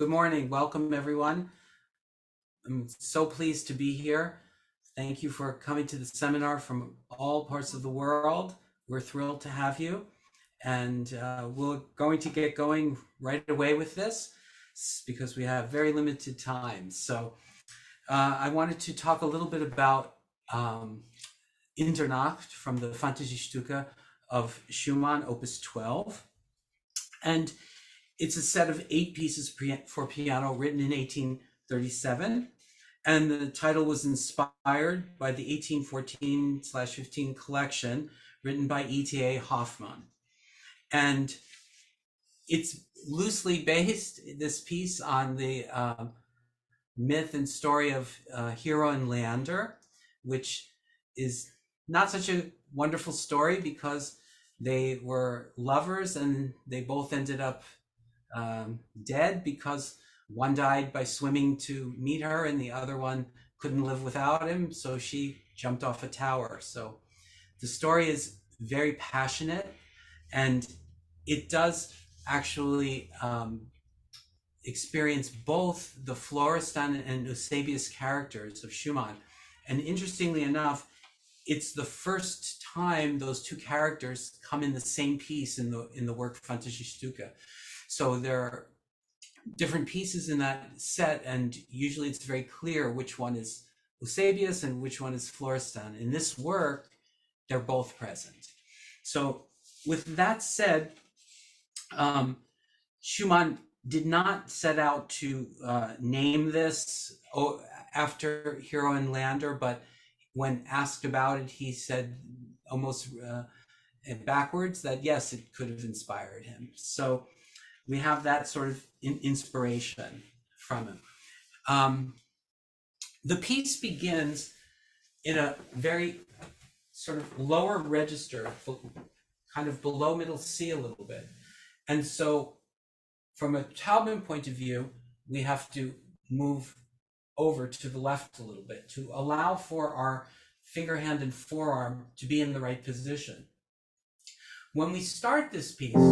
Good morning. Welcome, everyone. I'm so pleased to be here. Thank you for coming to the seminar from all parts of the world. We're thrilled to have you. And we're going to get going right away with this because we have very limited time. So I wanted to talk a little bit about In der Nacht from the Fantasiestücke of Schumann, Opus 12. And it's a set of 8 pieces for piano written in 1837. And the title was inspired by the 1814/15 collection written by E.T.A. Hoffmann. And it's loosely based, this piece, on the myth and story of Hero and Leander, which is not such a wonderful story because they were lovers and they both ended up dead because one died by swimming to meet her and the other one couldn't live without him, so she jumped off a tower. So the story is very passionate, and it does actually experience both the Florestan and Eusebius characters of Schumann. And interestingly enough, it's the first time those two characters come in the same piece in the work Fantasiestücke. So there are different pieces in that set, and usually it's very clear which one is Eusebius and which one is Florestan. In this work, they're both present. So with that said, Schumann did not set out to name this after Hero and Leander, but when asked about it, he said almost backwards that yes, it could have inspired him. So we have that sort of inspiration from him. The piece begins in a very sort of lower register, kind of below middle C a little bit. And so from a Taubman point of view, we have to move over to the left a little bit to allow for our finger, hand, and forearm to be in the right position. When we start this piece,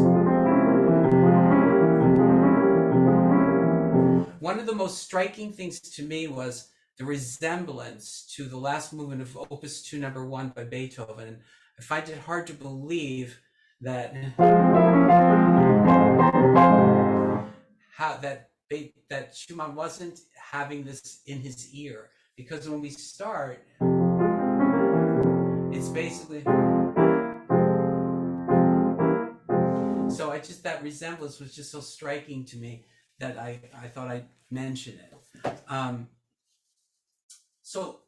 one of the most striking things to me was the resemblance to the last movement of Opus 2, number 1 by Beethoven. And I find it hard to believe that that Schumann wasn't having this in his ear, because when we start, it's basically, so that resemblance was just so striking to me that I thought I'd mention it. So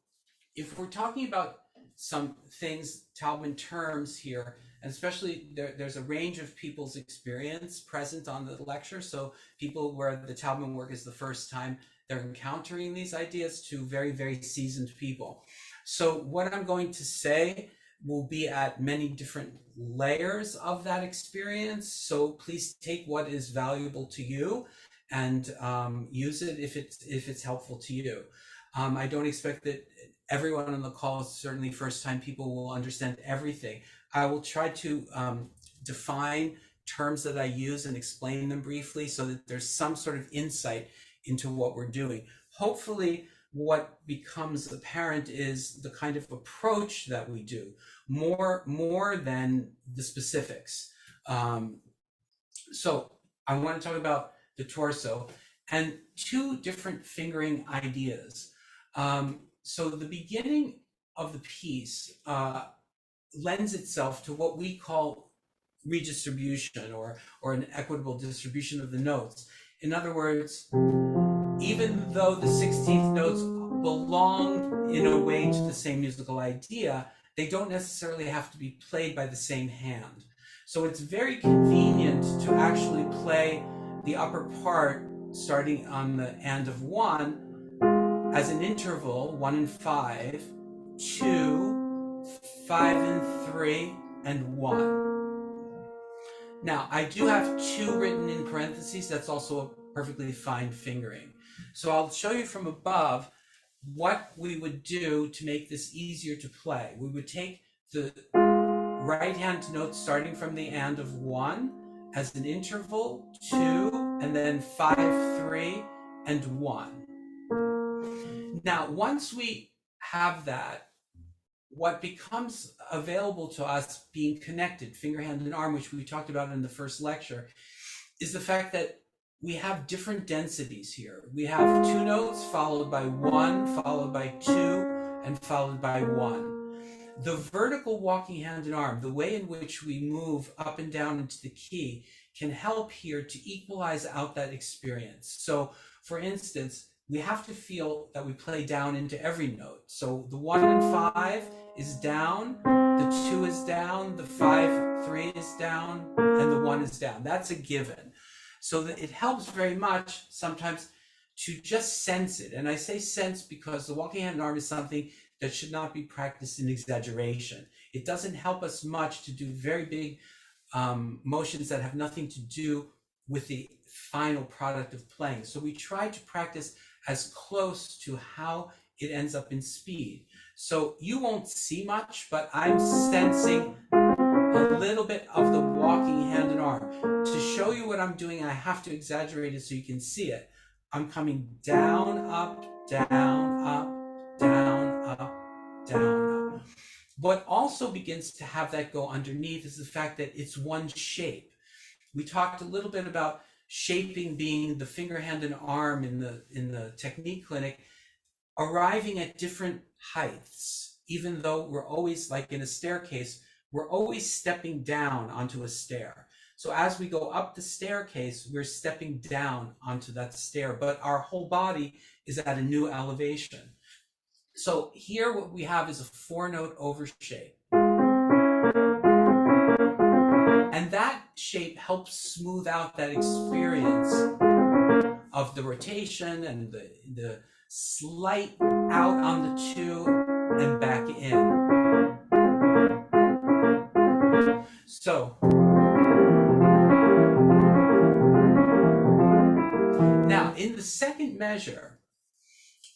if we're talking about some things, Taubman terms here, and especially there's a range of people's experience present on the lecture. So people where the Taubman work is the first time they're encountering these ideas to very, very seasoned people. So what I'm going to say will be at many different layers of that experience. So please take what is valuable to you and use it if it's helpful to you. I don't expect that everyone on the call, certainly first-time people, will understand everything. I will try to define terms that I use and explain them briefly so that there's some sort of insight into what we're doing. Hopefully, what becomes apparent is the kind of approach that we do, more than the specifics. So I want to talk about the torso and 2 different fingering ideas. So the beginning of the piece lends itself to what we call redistribution or an equitable distribution of the notes. In other words, even though the 16th notes belong in a way to the same musical idea, they don't necessarily have to be played by the same hand. So it's very convenient to actually play the upper part starting on the end of 1 as an interval, 1 and 5, 2, 5 and 3, and 1. Now, I do have 2 written in parentheses. That's also a perfectly fine fingering. So I'll show you from above what we would do to make this easier to play. We would take the right hand note starting from the end of 1 as an interval, 2, and then 5, 3, and 1. Now, once we have that, what becomes available to us being connected, finger, hand, and arm, which we talked about in the first lecture, is the fact that we have different densities here. We have 2 notes followed by 1, followed by 2, and followed by 1. The vertical walking hand and arm, the way in which we move up and down into the key, can help here to equalize out that experience. So, for instance, we have to feel that we play down into every note. So the 1 and 5 is down, the 2 is down, the 5, 3 is down, and the 1 is down. That's a given. So that it helps very much sometimes to just sense it. And I say sense because the walking hand and arm is something that should not be practiced in exaggeration. It doesn't help us much to do very big motions that have nothing to do with the final product of playing. So we try to practice as close to how it ends up in speed. So you won't see much, but I'm sensing a little bit of the walking hand and arm. To show you what I'm doing, I have to exaggerate it so you can see it. I'm coming down, up, down, up, down, up, down, up. What also begins to have that go underneath is the fact that it's one shape. We talked a little bit about shaping being the finger, hand, and arm in the technique clinic, arriving at different heights, even though we're always, like in a staircase, we're always stepping down onto a stair. So as we go up the staircase, we're stepping down onto that stair, but our whole body is at a new elevation. So here what we have is a 4-note over shape. And that shape helps smooth out that experience of the rotation and the slight out on the 2 and back in. So now in the second measure,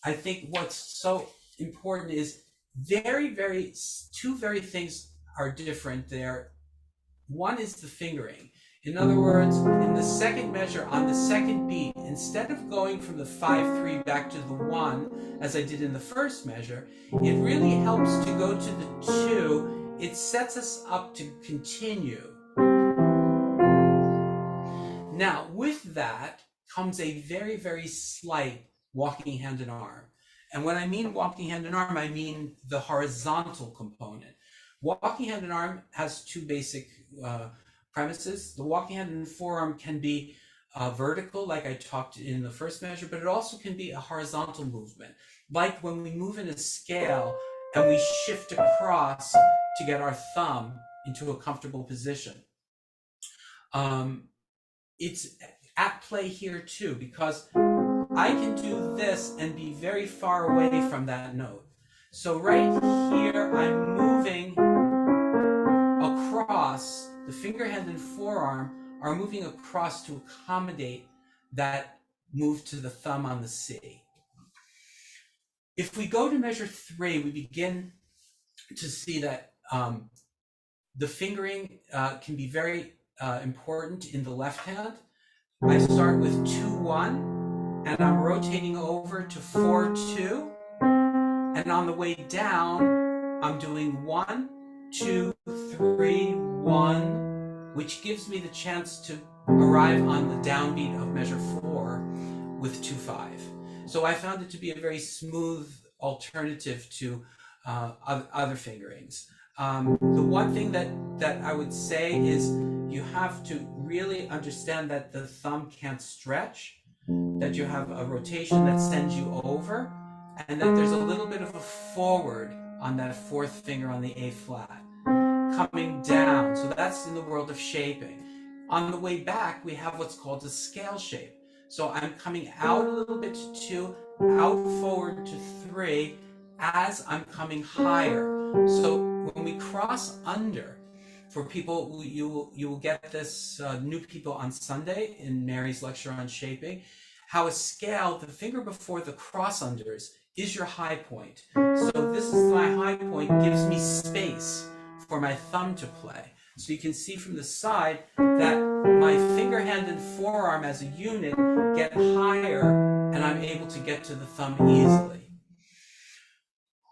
I think what's so important is two very things are different there. One is the fingering. In other words, in the second measure, on the second beat, instead of going from the 5-3 back to the 1, as I did in the first measure, it really helps to go to the 2. It sets us up to continue. Now, with that comes a very, very slight walking hand and arm. And when I mean walking hand and arm, I mean the horizontal component. Walking hand and arm has 2 basic premises. The walking hand and forearm can be vertical, like I talked in the first measure, but it also can be a horizontal movement, like when we move in a scale and we shift across to get our thumb into a comfortable position. It's at play here too, because I can do this and be very far away from that note. So right here, I'm moving across. The finger, hand, and forearm are moving across to accommodate that move to the thumb on the C. If we go to measure 3, we begin to see that the fingering can be very important in the left hand. I start with 2-1, and I'm rotating over to 4-2. And on the way down, I'm doing 1, 2, 3, 1, which gives me the chance to arrive on the downbeat of measure 4 with 2-5. So I found it to be a very smooth alternative to other fingerings. The one thing that I would say is you have to really understand that the thumb can't stretch, that you have a rotation that sends you over, and that there's a little bit of a forward on that 4th finger on the A flat, coming down. So that's in the world of shaping. On the way back, we have what's called a scale shape. So I'm coming out a little bit to 2, out forward to 3, as I'm coming higher. So when we cross under, for people, you will get this, new people on Sunday in Mary's lecture on shaping, how a scale, the finger before the cross unders, is your high point. So this is my high point, gives me space for my thumb to play. So you can see from the side that my finger, hand, and forearm as a unit get higher, and I'm able to get to the thumb easily.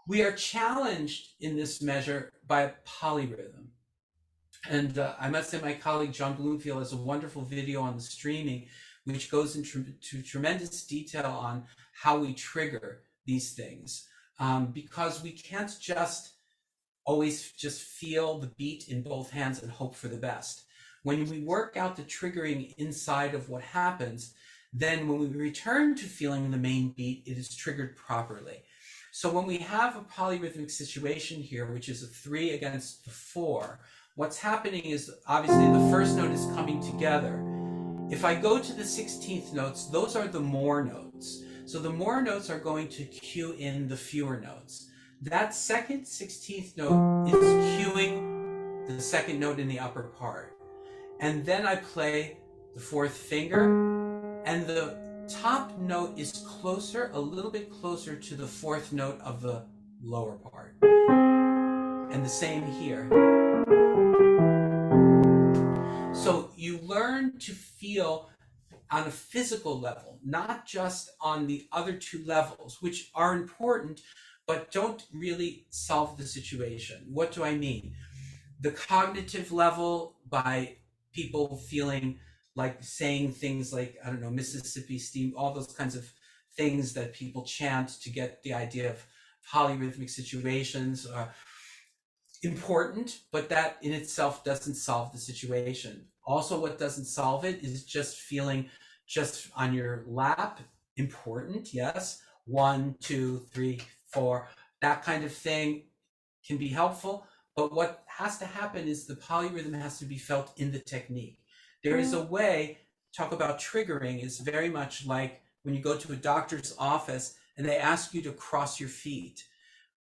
We are challenged in this measure by a polyrhythm. And I must say my colleague John Bloomfield has a wonderful video on the streaming which goes into tremendous detail on how we trigger these things, because we can't just always just feel the beat in both hands and hope for the best. When we work out the triggering inside of what happens, then when we return to feeling the main beat, it is triggered properly. So when we have a polyrhythmic situation here, which is a 3 against the 4, what's happening is obviously the first note is coming together. If I go to the 16th notes, those are the more notes. So the more notes are going to cue in the fewer notes. That second 16th note is cueing the second note in the upper part. And then I play the 4th finger, and the top note is closer, a little bit closer to the 4th note of the lower part. And the same here. So you learn to feel on a physical level, not just on the other 2 levels, which are important, but don't really solve the situation. What do I mean? The cognitive level, by people feeling like saying things like, I don't know, Mississippi Steam, all those kinds of things that people chant to get the idea of polyrhythmic situations are important, but that in itself doesn't solve the situation. Also, what doesn't solve it is just feeling just on your lap, important, yes, 1, 2, 3, 4, that kind of thing can be helpful, but what has to happen is the polyrhythm has to be felt in the technique. There is a way, talk about triggering, is very much like when you go to a doctor's office and they ask you to cross your feet.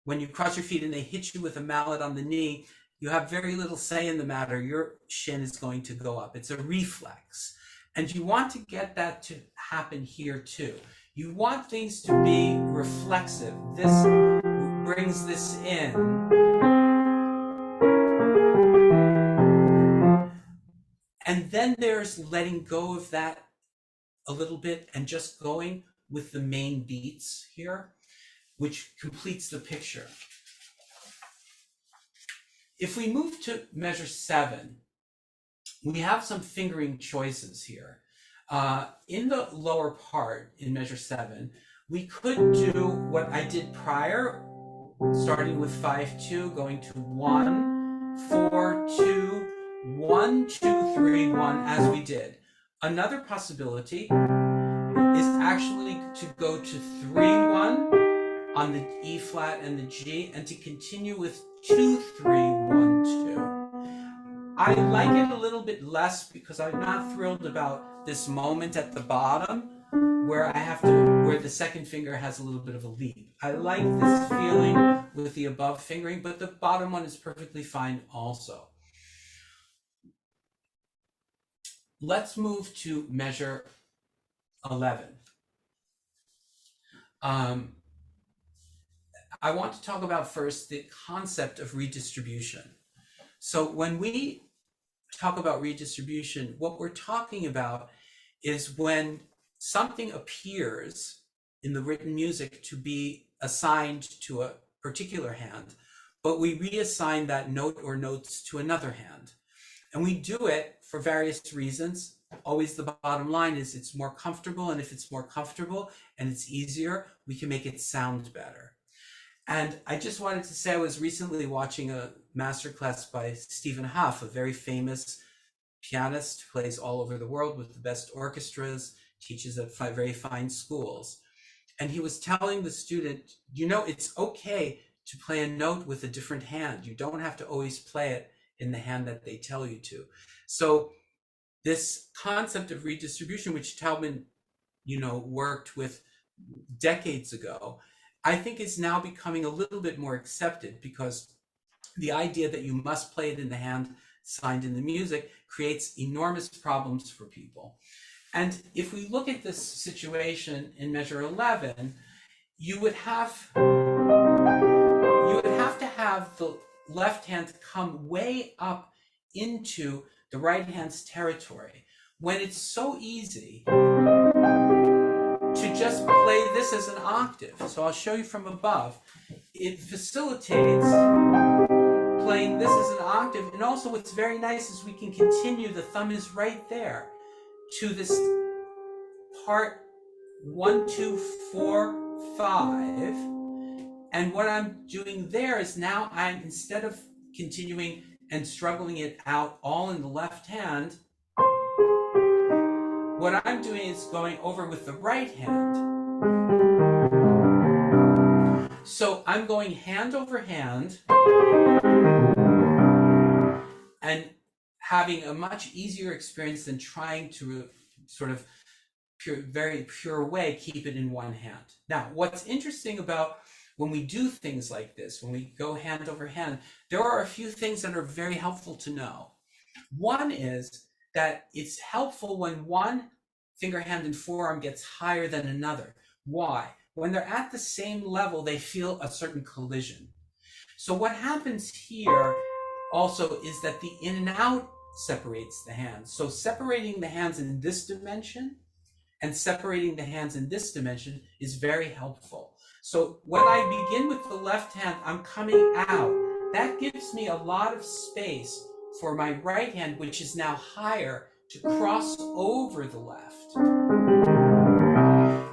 When you cross your feet and they hit you with a mallet on the knee, you have very little say in the matter. Your shin is going to go up. It's a reflex. And you want to get that to happen here too. You want things to be reflexive. This brings this in. And then there's letting go of that a little bit and just going with the main beats here, which completes the picture. If we move to measure 7, we have some fingering choices here. In the lower part, in measure 7, we could do what I did prior, starting with 5-2, going to 1, 4, 2, 1, 2, 3, 1, as we did. Another possibility is actually to go to 3-1 on the E flat and the G, and to continue with 2-3-1-2. I like it a little bit less because I'm not thrilled about this moment at the bottom where where the second finger has a little bit of a leap. I like this feeling with the above fingering, but the bottom one is perfectly fine also. Let's move to measure 11. I want to talk about first the concept of redistribution. So when we talk about redistribution, what we're talking about is when something appears in the written music to be assigned to a particular hand, but we reassign that note or notes to another hand. And we do it for various reasons. Always the bottom line is it's more comfortable, and if it's more comfortable and it's easier, we can make it sound better. And I just wanted to say I was recently watching a masterclass by Stephen Hough, a very famous pianist who plays all over the world with the best orchestras, teaches at very fine schools. And he was telling the student, you know, it's okay to play a note with a different hand. You don't have to always play it in the hand that they tell you to. So this concept of redistribution, which Taubman, you know, worked with decades ago, I think is now becoming a little bit more accepted, because the idea that you must play it in the hand signed in the music creates enormous problems for people. And if we look at this situation in measure 11, you would have to have the left hand come way up into the right hand's territory when it's so easy to just play this as an octave. So I'll show you from above. It facilitates playing this as an octave, and also what's very nice is we can continue, the thumb is right there, to this part 1, 2, 4, 5. And what I'm doing there is now instead of continuing and struggling it out all in the left hand, what I'm doing is going over with the right hand. So I'm going hand over hand and having a much easier experience than trying to sort of very pure way keep it in one hand. Now, what's interesting about when we do things like this, when we go hand over hand, there are a few things that are very helpful to know. One is that it's helpful when one finger, hand, and forearm gets higher than another. Why? When they're at the same level, they feel a certain collision. So what happens here also is that the in and out separates the hands. So separating the hands in this dimension and separating the hands in this dimension is very helpful. So when I begin with the left hand, I'm coming out. That gives me a lot of space for my right hand, which is now higher, to cross over the left.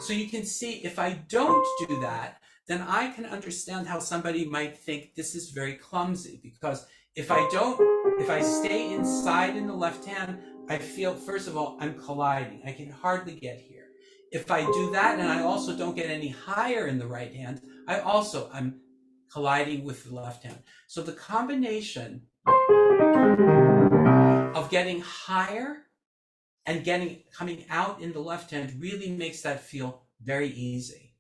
So you can see if I don't do that, then I can understand how somebody might think this is very clumsy, because if I stay inside in the left hand, I feel, first of all, I'm colliding. I can hardly get here. If I do that and I also don't get any higher in the right hand, I'm colliding with the left hand. So the combination of getting higher and coming out in the left hand really makes that feel very easy.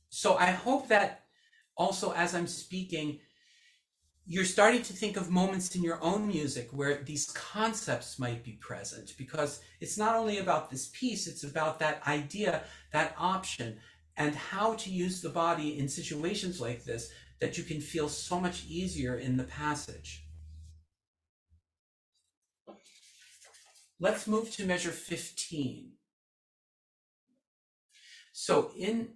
So I hope that also, as I'm speaking, you're starting to think of moments in your own music where these concepts might be present, because it's not only about this piece, it's about that idea, that option, and how to use the body in situations like this that you can feel so much easier in the passage. Let's move to measure 15. So in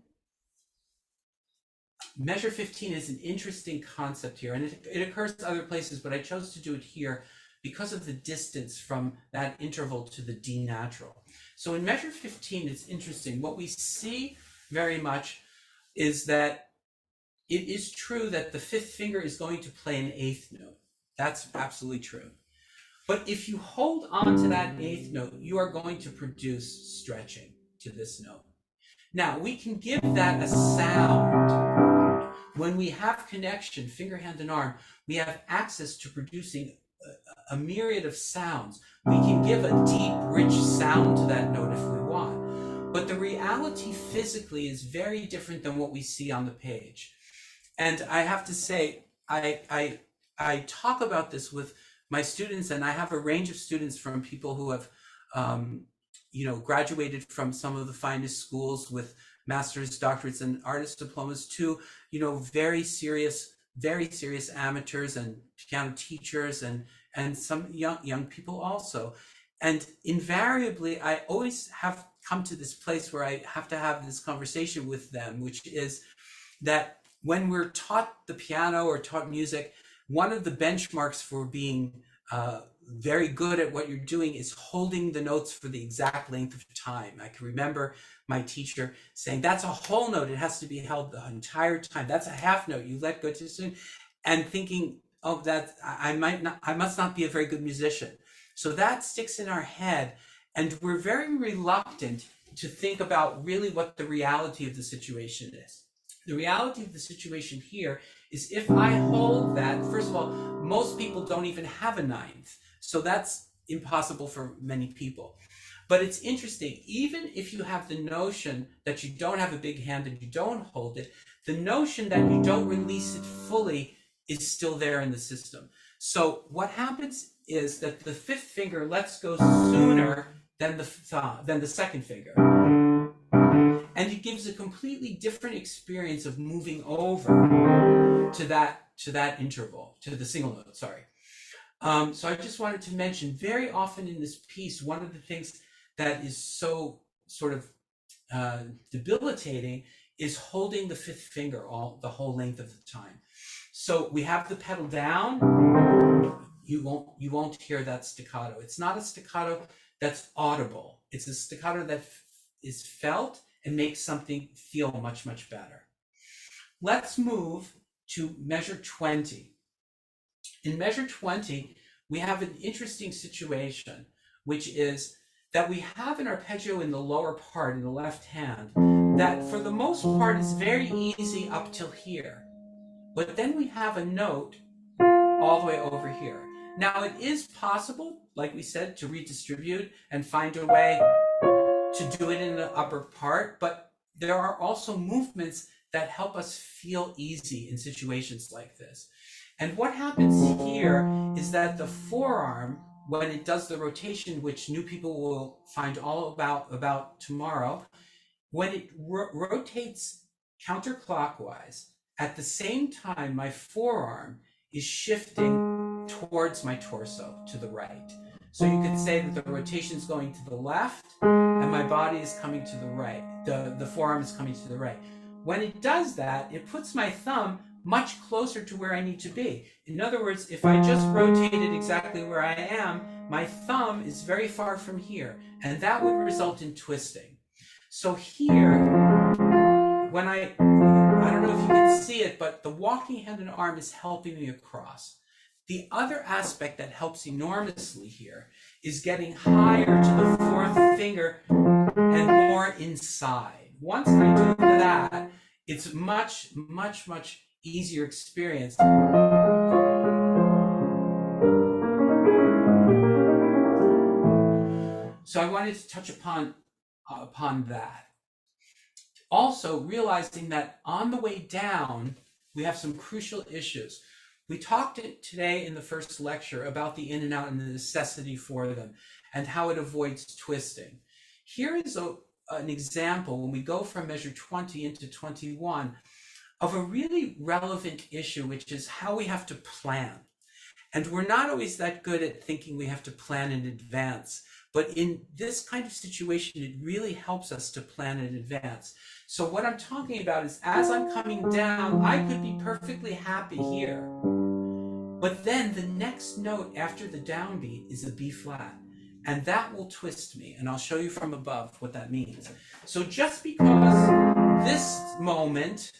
measure 15 is an interesting concept here, and it occurs other places, but I chose to do it here because of the distance from that interval to the D natural. So in measure 15, it's interesting. What we see very much is that it is true that the fifth finger is going to play an eighth note. That's absolutely true. But if you hold on to that eighth note, you are going to produce stretching to this note. Now, we can give that a sound. When we have connection, finger, hand, and arm, we have access to producing a myriad of sounds. We can give a deep, rich sound to that note if we want. But the reality physically is very different than what we see on the page. And I have to say, I talk about this with my students, and I have a range of students from people who have graduated from some of the finest schools with master's, doctorates, and artist diplomas to, very serious amateurs and piano teachers and some young people also. And invariably, I always have come to this place where I have to have this conversation with them, which is that when we're taught the piano or taught music, one of the benchmarks for being very good at what you're doing is holding the notes for the exact length of time. I can remember my teacher saying, that's a whole note. It has to be held the entire time. That's a half note. You let go too soon. And thinking, oh, that I must not be a very good musician. So that sticks in our head. And we're very reluctant to think about really what the reality of the situation is. The reality of the situation here is if I hold that, first of all, most people don't even have a ninth. So that's impossible for many people. But it's interesting, even if you have the notion that you don't have a big hand and you don't hold it, the notion that you don't release it fully is still there in the system. So what happens is that the fifth finger lets go sooner than the second finger. And it gives a completely different experience of moving over to that interval, to the single note, sorry. So I just wanted to mention, very often in this piece, one of the things that is so sort of debilitating is holding the fifth finger the whole length of the time. So we have the pedal down. You won't hear that staccato. It's not a staccato that's audible. It's a staccato that is felt and makes something feel much, much better. Let's move to measure 20. In measure 20, we have an interesting situation, which is that we have an arpeggio in the lower part, in the left hand, that for the most part is very easy up till here. But then we have a note all the way over here. Now it is possible, like we said, to redistribute and find a way to do it in the upper part, but there are also movements that help us feel easy in situations like this. And what happens here is that the forearm, when it does the rotation, which new people will find all about tomorrow, when it rotates counterclockwise, at the same time, my forearm is shifting towards my torso to the right. So you could say that the rotation is going to the left and my body is coming to the right. The forearm is coming to the right. When it does that, it puts my thumb much closer to where I need to be. In other words, if I just rotated exactly where I am, my thumb is very far from here, and that would result in twisting. So here, when I don't know if you can see it, but the walking hand and arm is helping me across. The other aspect that helps enormously here is getting higher to the fourth finger and more inside. Once I do that, it's much, much, much easier experience. So I wanted to touch upon that. Also, realizing that on the way down, we have some crucial issues. We talked today in the first lecture about the in and out and the necessity for them and how it avoids twisting. Here is an example when we go from measure 20 into 21 of a really relevant issue, which is how we have to plan. And we're not always that good at thinking we have to plan in advance. But in this kind of situation, it really helps us to plan in advance. So what I'm talking about is as I'm coming down, I could be perfectly happy here. But then the next note after the downbeat is a B flat. And that will twist me. And I'll show you from above what that means. So just because this moment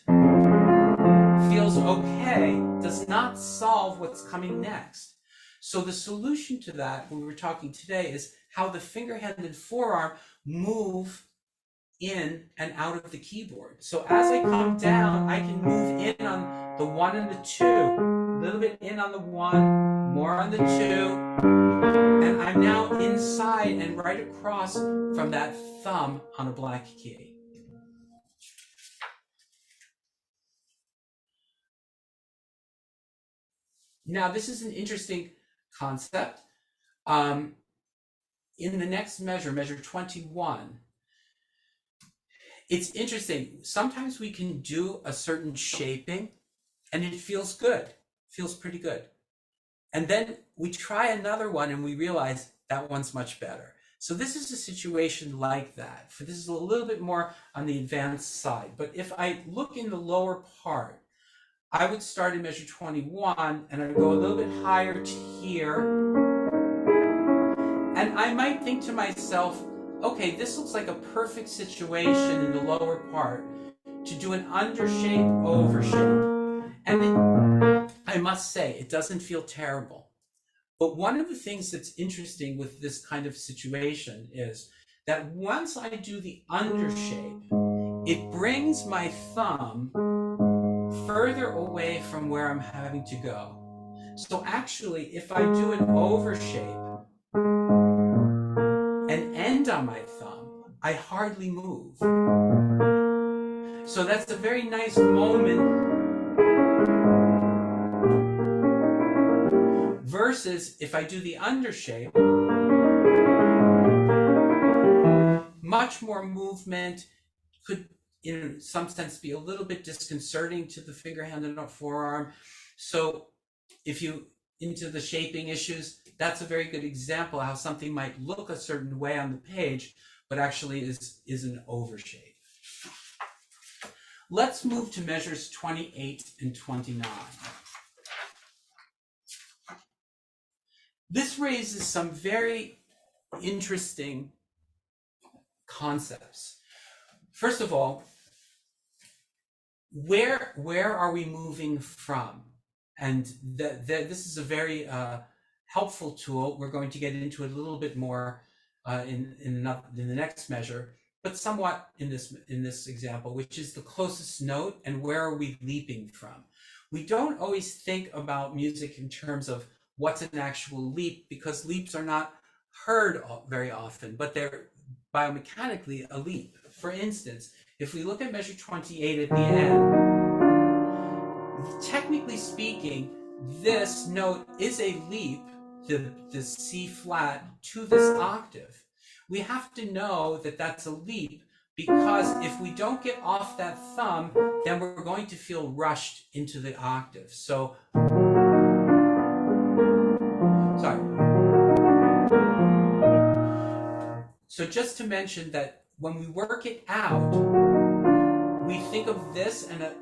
feels okay does not solve what's coming next. So the solution to that, when we were talking today, is how the finger, hand, and forearm move in and out of the keyboard. So as I come down, I can move in on the 1 and the 2, a little bit in on the 1, more on the 2, and I'm now inside and right across from that thumb on a black key. Now, this is an interesting concept. In the next measure, measure 21, it's interesting. Sometimes we can do a certain shaping and it feels good, feels pretty good. And then we try another one and we realize that one's much better. So this is a situation like that. This is a little bit more on the advanced side. But if I look in the lower part, I would start in measure 21 and I'd go a little bit higher to here. And I might think to myself, okay, this looks like a perfect situation in the lower part to do an undershape, overshape. And I must say, it doesn't feel terrible. But one of the things that's interesting with this kind of situation is that once I do the undershape, it brings my thumb further away from where I'm having to go. So actually, if I do an overshape and end on my thumb, I hardly move. So that's a very nice moment. Versus if I do the undershape, much more movement, could in some sense be a little bit disconcerting to the finger, hand, and forearm. So if you into the shaping issues, that's a very good example how something might look a certain way on the page, but actually is an overshape. Let's move to measures 28 and 29. This raises some very interesting concepts. First of all, where are we moving from? And this is a very helpful tool. We're going to get into it a little bit more in the next measure, but somewhat in this example, which is the closest note and where are we leaping from. We don't always think about music in terms of what's an actual leap, because leaps are not heard very often, but they're biomechanically a leap. For instance, if we look at measure 28 at the end, technically speaking, this note is a leap, the C flat, to this octave. We have to know that that's a leap, because if we don't get off that thumb, then we're going to feel rushed into the octave. So, sorry. So just to mention that when we work it out, we think of this and a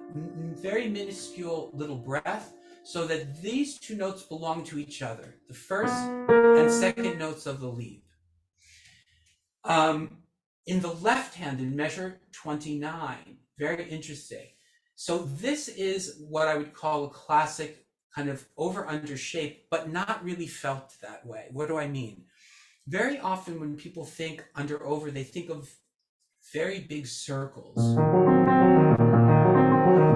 very minuscule little breath, so that these two notes belong to each other, the first and second notes of the leap. In the left hand, in measure 29, very interesting. So this is what I would call a classic kind of over-under shape, but not really felt that way. What do I mean? Very often when people think under-over, they think of very big circles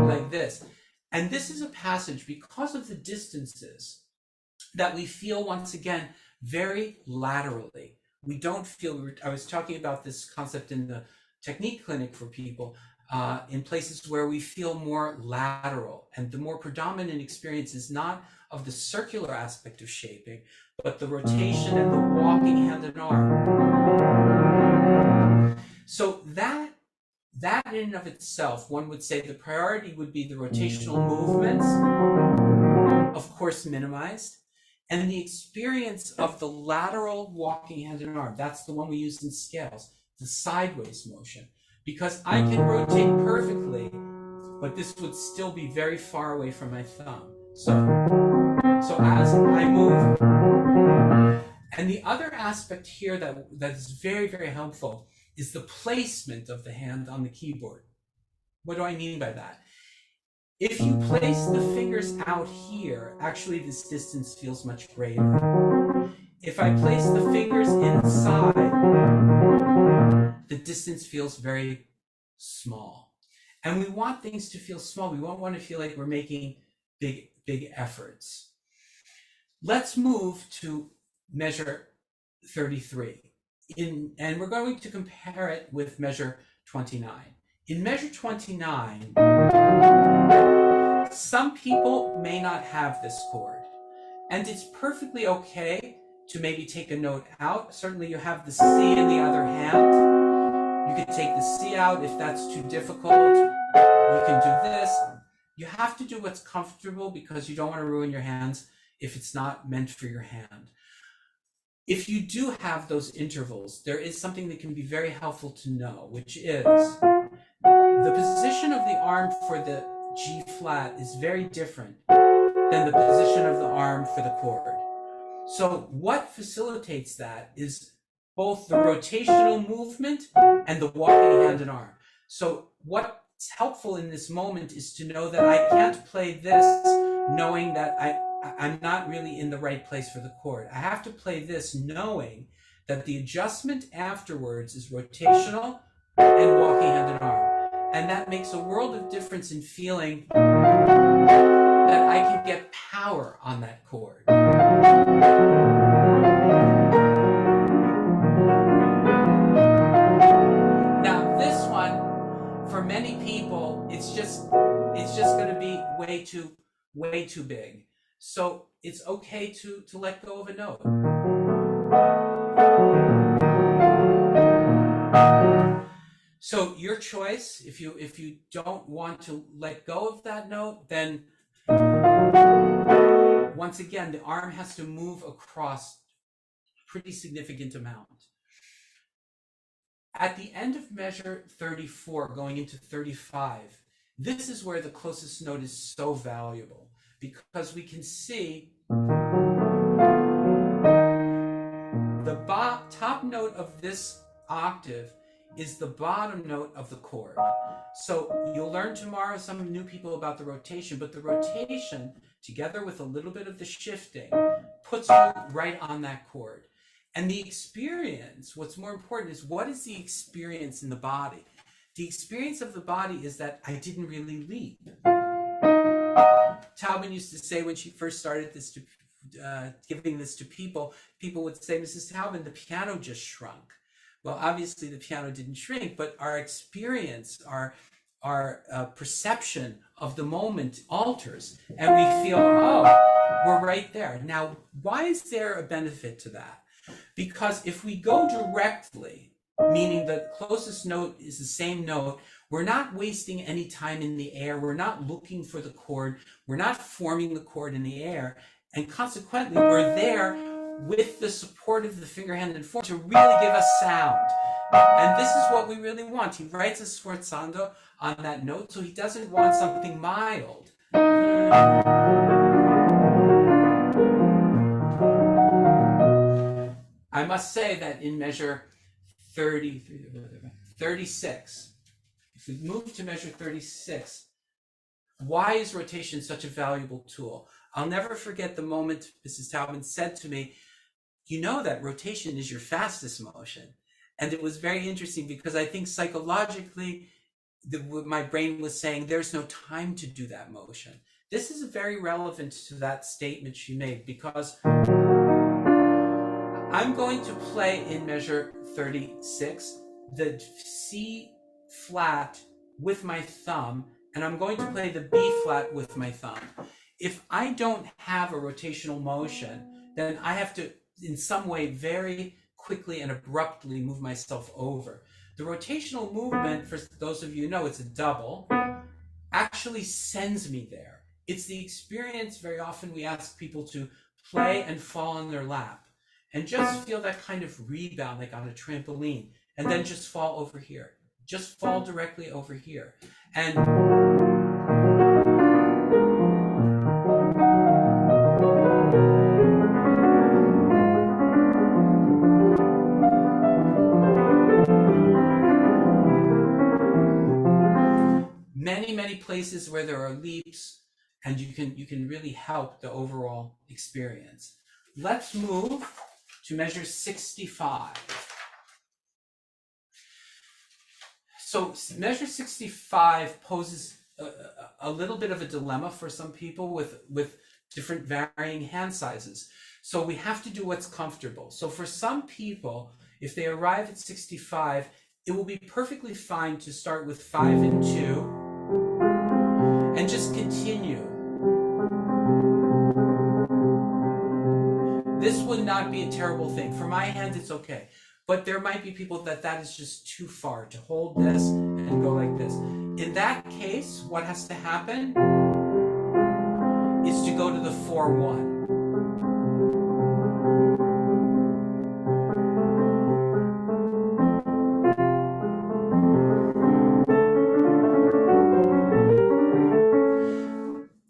like this. And this is a passage, because of the distances, that we feel once again very laterally. We don't feel, I was talking about this concept in the technique clinic for people, in places where we feel more lateral. And the more predominant experience is not of the circular aspect of shaping, but the rotation and the walking hand and arm. So that in and of itself, one would say the priority would be the rotational movements, of course minimized, and the experience of the lateral walking hand and arm. That's the one we use in scales, the sideways motion, because I can rotate perfectly, but this would still be very far away from my thumb. So as I move, and the other aspect here that is very, very helpful is the placement of the hand on the keyboard. What do I mean by that? If you place the fingers out here, actually this distance feels much greater. If I place the fingers inside, the distance feels very small. And we want things to feel small. We don't want to feel like we're making big efforts. Let's move to measure 33. And we're going to compare it with measure 29. In measure 29, some people may not have this chord, and it's perfectly okay to maybe take a note out. Certainly you have the C in the other hand. You could take the C out if that's too difficult. You can do this. You have to do what's comfortable, because you don't want to ruin your hands if it's not meant for your hand. If you do have those intervals, there is something that can be very helpful to know, which is the position of the arm for the G flat is very different than the position of the arm for the chord. So what facilitates that is both the rotational movement and the walking hand and arm. So what's helpful in this moment is to know that I can't play this knowing that I'm not really in the right place for the chord. I have to play this knowing that the adjustment afterwards is rotational and walking hand and arm. And that makes a world of difference in feeling that I can get power on that chord. Now this one, for many people, it's just going to be way too big. So it's okay to let go of a note. So your choice. If you don't want to let go of that note, then once again the arm has to move across a pretty significant amount. At the end of measure 34, going into 35, this is where the closest note is so valuable, because we can see the top note of this octave is the bottom note of the chord. So you'll learn tomorrow, some new people, about the rotation, but the rotation, together with a little bit of the shifting, puts you right on that chord. And the experience, what's more important is, what is the experience in the body? The experience of the body is that I didn't really leap. Taubman used to say, when she first started this, giving this to people, people would say, Mrs. Taubman, the piano just shrunk. Well, obviously the piano didn't shrink, but our experience, our perception of the moment alters, and we feel, oh, we're right there. Now, why is there a benefit to that? Because if we go directly, meaning the closest note is the same note, we're not wasting any time in the air, we're not looking for the chord, we're not forming the chord in the air, and consequently we're there with the support of the finger, hand, and form to really give us sound. And this is what we really want. He writes a sforzando on that note, so he doesn't want something mild. I must say that in measure 36, if we move to measure 36, why is rotation such a valuable tool? I'll never forget the moment Mrs. Taubman said to me, you know that rotation is your fastest motion. And it was very interesting, because I think psychologically, my brain was saying there's no time to do that motion. This is very relevant to that statement she made, because I'm going to play in measure 36 the C flat with my thumb, and I'm going to play the B flat with my thumb. If I don't have a rotational motion, then I have to, in some way, very quickly and abruptly move myself over. The rotational movement, for those of you who know, it's a double, actually sends me there. It's the experience. Very often we ask people to play and fall on their lap and just feel that kind of rebound, like on a trampoline, and then just fall over here. Just fall directly over here. And many places where there are leaps, and you can really help the overall experience. Let's move to measure 65. So measure 65 poses a little bit of a dilemma for some people with different varying hand sizes. So we have to do what's comfortable. So for some people, if they arrive at 65, it will be perfectly fine to start with 5 and 2 and just continue. This would not be a terrible thing. For my hand, it's okay. But there might be people that is just too far to hold this and go like this. In that case, what has to happen is to go to the 4-1.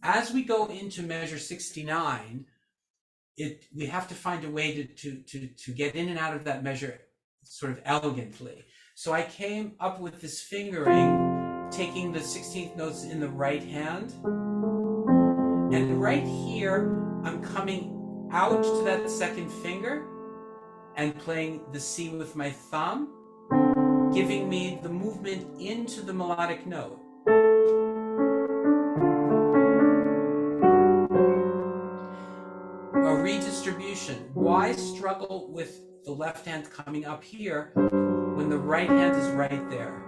As we go into measure 69, we have to find a way to get in and out of that measure sort of elegantly. So I came up with this fingering, taking the 16th notes in the right hand, and right here I'm coming out to that second finger and playing the C with my thumb, giving me the movement into the melodic note. A redistribution. Why struggle with the left hand coming up here when the right hand is right there?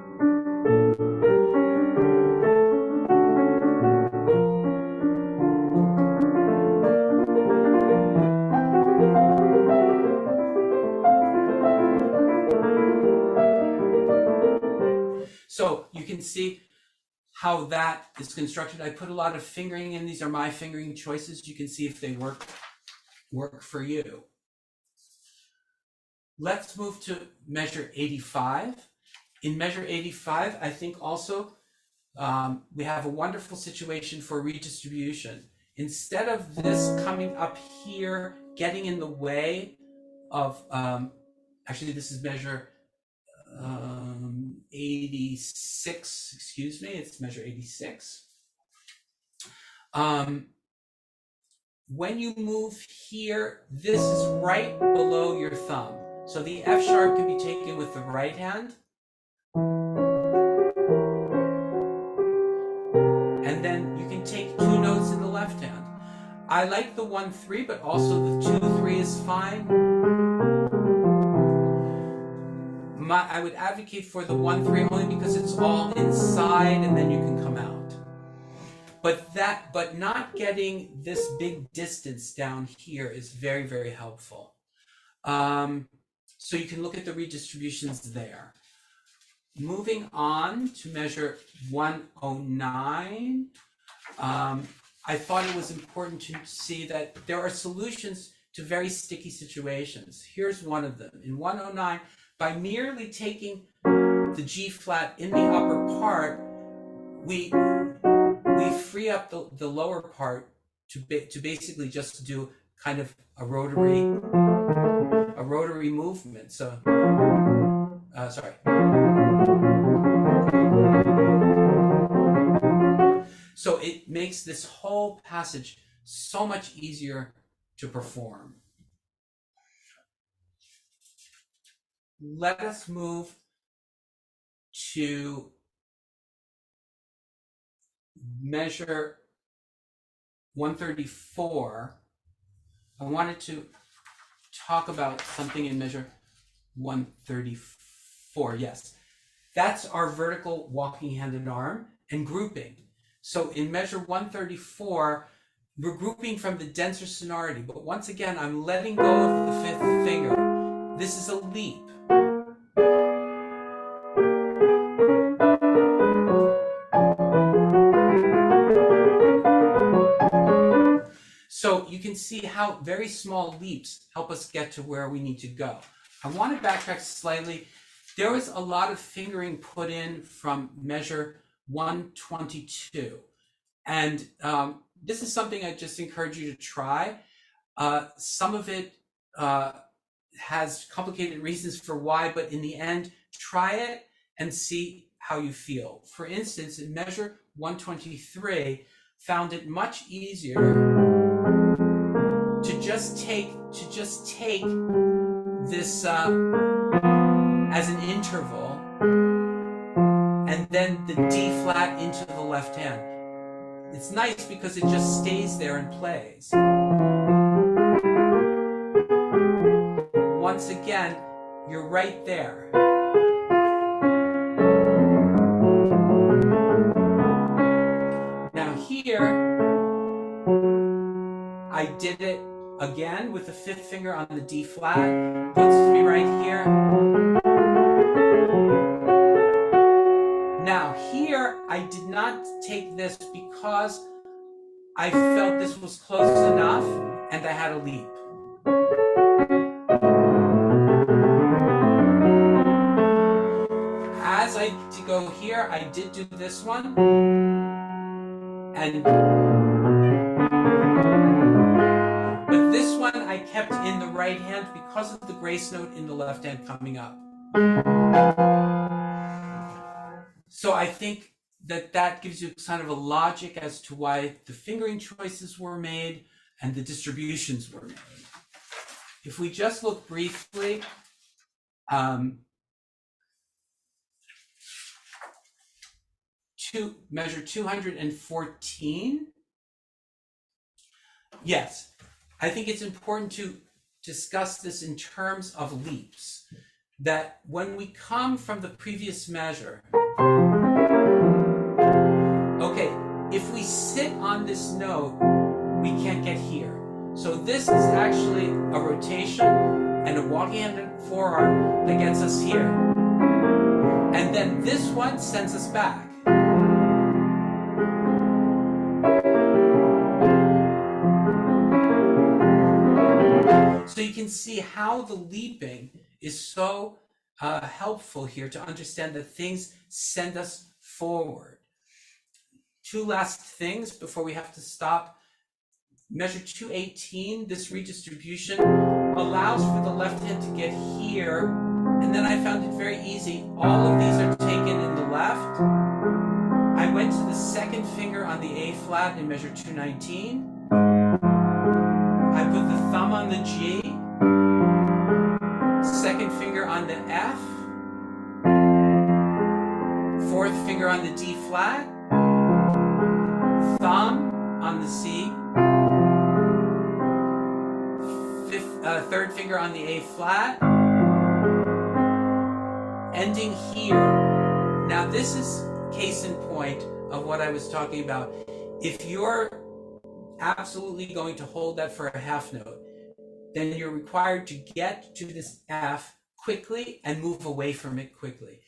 So you can see how that is constructed. I put a lot of fingering in. These are my fingering choices. You can see if they work for you. Let's move to measure 85. In measure 85, I think also we have a wonderful situation for redistribution. Instead of this coming up here, getting in the way of, actually this is measure 86, excuse me, it's measure 86. When you move here, this is right below your thumb. So the F sharp can be taken with the right hand. And then you can take 2 notes in the left hand. I like the 1-3, but also the 2-3 is fine. I would advocate for the 1-3 only because it's all inside and then you can come out. But not getting this big distance down here is very, very helpful. So you can look at the redistributions there. Moving on to measure 109, I thought it was important to see that there are solutions to very sticky situations. Here's one of them. In 109, by merely taking the G flat in the upper part, we free up the lower part to basically just do kind of a rotary movement. So, sorry. So it makes this whole passage so much easier to perform. Let us move to measure 134. I wanted to talk about something in measure 134. Yes, that's our vertical walking hand and arm and grouping. So in measure 134, we're grouping from the denser sonority, but once again, I'm letting go of the 5th finger. This is a leap. So you can see how very small leaps help us get to where we need to go. I want to backtrack slightly. There was a lot of fingering put in from measure 122. And this is something I just encourage you to try. Some of it has complicated reasons for why, but in the end, try it and see how you feel. For instance, in measure 123, found it much easier to just take this as an interval, and then the D flat into the left hand. It's nice because it just stays there and plays. Once again, you're right there. Now here, I did it again with the 5th finger on the D flat, puts me right here. Now here, I did not take this because I felt this was close enough and I had a leap. As I go here, I did do this one. But this one I kept in the right hand because of the grace note in the left hand coming up. So I think that gives you kind of a logic as to why the fingering choices were made and the distributions were made. If we just look briefly, to measure 214. Yes, I think it's important to discuss this in terms of leaps. That when we come from the previous measure, okay, if we sit on this note, we can't get here. So this is actually a rotation and a walking hand and forearm that gets us here. And then this one sends us back. So you can see how the leaping is so helpful here to understand that things send us forward. Two last things before we have to stop. Measure 218, this redistribution allows for the left hand to get here, and then I found it very easy. All of these are taken in the left. I went to the second finger on the A flat in measure 219. I put the thumb on the G, second finger on the F, fourth finger on the D flat, thumb on the C, third finger on the A flat, ending here. Now this is case in point of what I was talking about. If you're absolutely going to hold that for a half note, then you're required to get to this F quickly and move away from it quickly.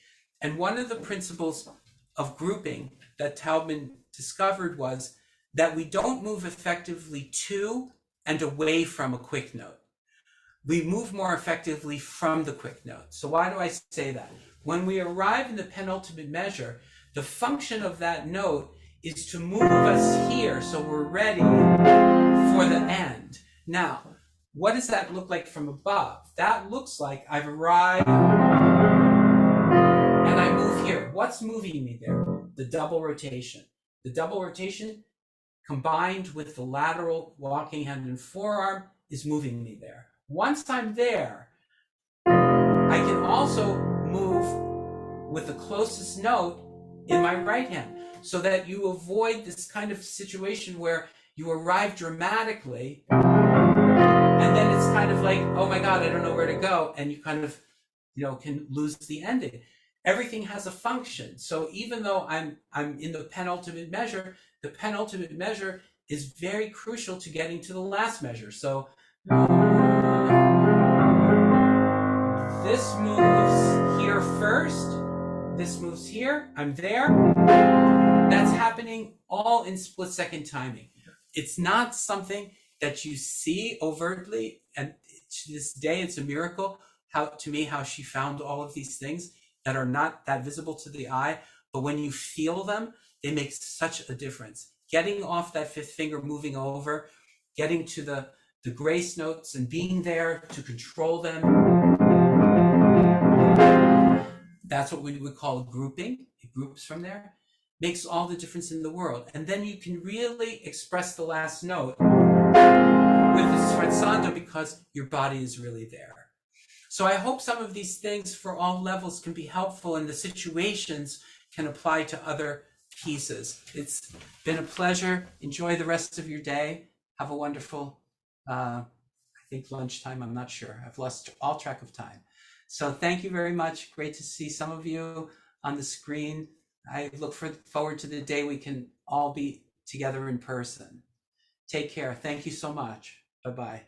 And one of the principles of grouping that Taubman discovered was that we don't move effectively to and away from a quick note. We move more effectively from the quick note. So why do I say that? When we arrive in the penultimate measure, the function of that note is to move us here so we're ready for the end. Now, what does that look like from above? That looks like I've arrived and I move here. What's moving me there? The double rotation. The double rotation combined with the lateral walking hand and forearm is moving me there. Once I'm there, I can also move with the closest note in my right hand so that you avoid this kind of situation where you arrive dramatically and then it's kind of like, oh my God, I don't know where to go. And you kind of, can lose the ending. Everything has a function. So even though I'm in the penultimate measure is very crucial to getting to the last measure. So this moves here first, this moves here, I'm there. That's happening all in split-second timing. It's not something that you see overtly, and to this day it's a miracle how she found all of these things that are not that visible to the eye, but when you feel them, they make such a difference. Getting off that fifth finger, moving over, getting to the grace notes and being there to control them. That's what we would call grouping. It groups from there. Makes all the difference in the world. And then you can really express the last note with the sforzando because your body is really there. So I hope some of these things for all levels can be helpful and the situations can apply to other pieces. It's been a pleasure. Enjoy the rest of your day. Have a wonderful, I think lunchtime, I'm not sure. I've lost all track of time. So thank you very much. Great to see some of you on the screen. I look forward to the day we can all be together in person. Take care. Thank you so much. Bye-bye.